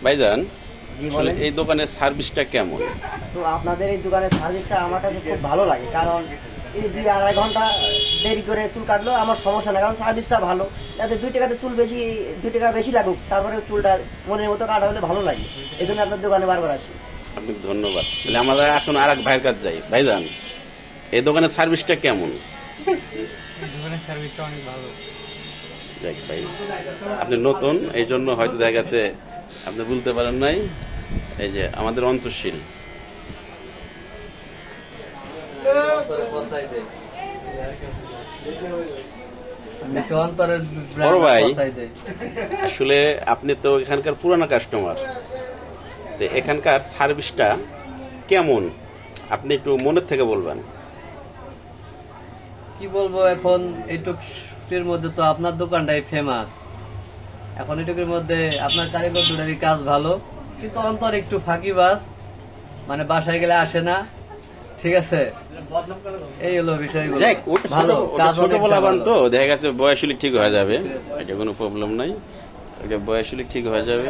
ভাইজান, এই দোকানের সার্ভিসটা কেমন? তো আপনাদের এই দোকানের সার্ভিসটা আমার কাছে খুব ভালো লাগে, কারণ এই 2-2.5 ঘন্টা দেরি করে চুল কাটলো আমার সমস্যা না, কারণ সার্ভিসটা ভালো। যাতে 2 টাকাতে চুল বেশি, 2 টাকা বেশি লাগুক, তারপরে চুলটা মনের মতো কাটা হলে ভালো লাগে, এই জন্য আপনার দোকানে বারবার আসি। আপনাকে ধন্যবাদ। তাহলে আমরা এখন আর এক ভাইয়ের কাছে যাই। ভাইজান, এই দোকানের সার্ভিসটা কেমন? দোকানের সার্ভিসটা অনেক ভালো। দেখ ভাই, আপনি নতুন, এই জন্য হয়তো দেখা গেছে আপনি বলতে পারেন নাই। এই যে আমাদের অন্তরশীল বড় ভাই, আসলে আপনি তো এখানকার পুরানো কাস্টমার, তো এখানকার সার্ভিসটা কেমন আপনি একটু মনের থেকে বলবেন। কি বলবো, এখন এইটুকের মধ্যে তো আপনার দোকানটাই ফেমাস। এখন এইটুকের মধ্যে আপনার কারিগর দুটারই কাজ ভালো, কিন্তু অন্তর একটু ফাঁকিবাজ, মানে বাসায় গেলে আসে না। ঠিক আছে, এই হলো বিষয়গুলো। ভালো কাজ, ছোট বলাবান তো দেখা গেছে বয়স হলে ঠিক হয়ে যাবে, এটা কোনো প্রবলেম নাই। বয়স হলে ঠিক হয়ে যাবে।